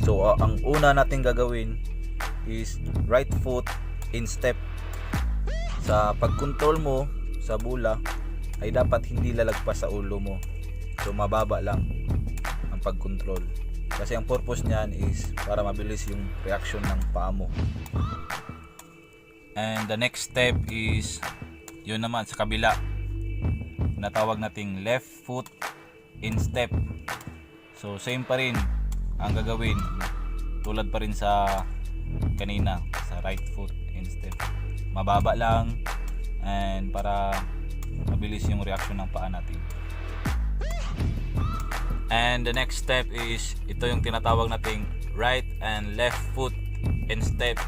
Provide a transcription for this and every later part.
So ang una natin gagawin is right foot in step. Sa pag-control mo sa bula ay dapat hindi lalagpas sa ulo mo. So mababa lang ang pag-control. Kasi ang purpose niyan is para mabilis yung reaction ng paa mo. And the next step is yun naman sa kabila. Natawag nating left foot in step. So same pa rin ang gagawin. Tulad pa rin sa kanina sa right foot in step. Mababa lang and para mabilis yung reaction ng paa natin. And the next step is ito yung tinatawag nating right and left foot in step,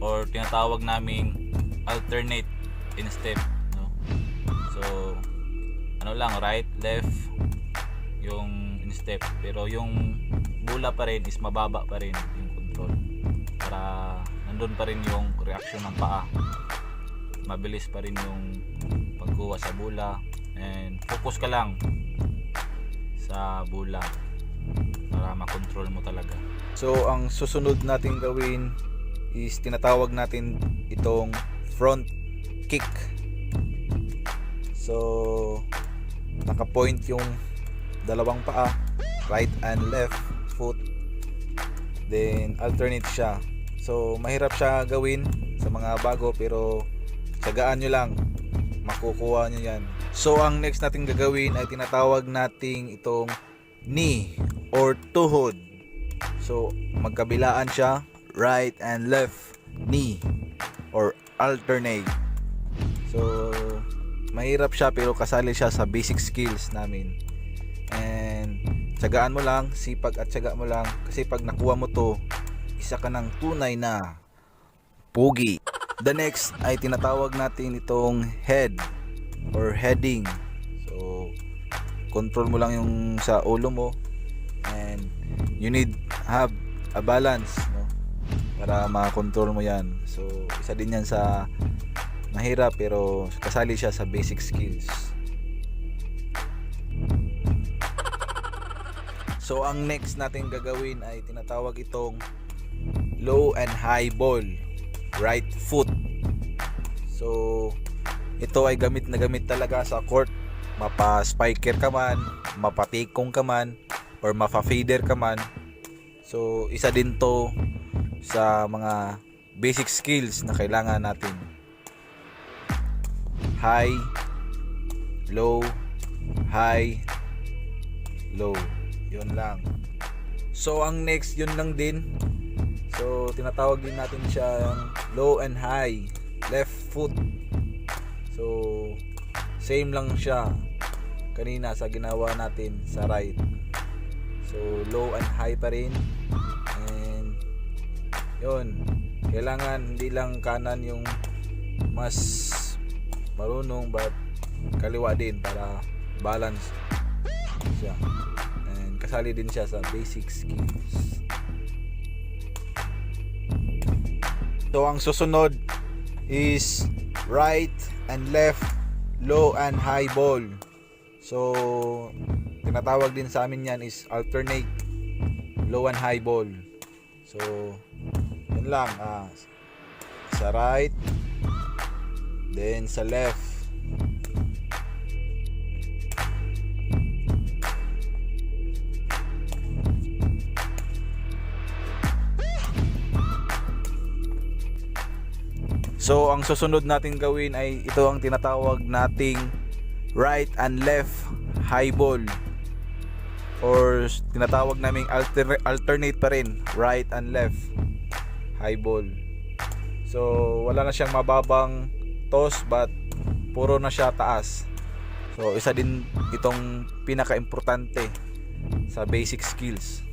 or tinatawag naming alternate in step, no? So ano lang, right, left yung in step, pero yung bula pa rin is mababa pa rin yung control para nandun pa rin yung reaction ng paa. Mabilis pa rin yung pagkuha sa bula and focus ka lang sa bula para makontrol mo talaga. So ang susunod natin gawin is tinatawag natin itong front kick. So naka-point yung dalawang paa, right and left foot, then alternate siya. So mahirap siya gawin sa mga bago, pero tsagaan nyo lang, makukuha nyo yan. So ang next natin gagawin ay tinatawag nating itong knee or tuhod. So magkabilaan siya, right and left knee or alternate. So mahirap siya pero kasali siya sa basic skills namin. And tsagaan mo lang, sipag at tsaga mo lang, kasi pag nakuha mo to, isa ka ng tunay na pogi. The next ay tinatawag natin itong head or heading. So control mo lang yung sa ulo mo and you need have a balance, no, para makontrol mo yan. So isa din yan sa mahirap pero kasali siya sa basic skills. So ang next natin gagawin ay tinatawag itong low and high ball, right foot. So ito ay gamit na gamit talaga sa court. Mapa-spiker ka man, mapatikong ka man, or mapa-fader ka man. So isa din to sa mga basic skills na kailangan natin. High, low, high, low. Yun lang. So ang next yun lang din. So tinatawag din natin siya low and high left foot. So same lang siya kanina sa ginawa natin sa right. So low and high pa rin. And yun, kailangan hindi lang kanan yung mas marunong, but kaliwa din para balance siya. And kasali din siya sa basic skills. So ang susunod is right and left low and high ball. So tinatawag din sa amin yan is alternate low and high ball. So yun lang, sa right then sa left. So ang susunod natin gawin ay ito ang tinatawag nating right and left high ball, or tinatawag naming alternate pa rin, right and left high ball. So wala na siyang mababang toss, but puro na siya taas. So isa din itong pinaka-importante sa basic skills.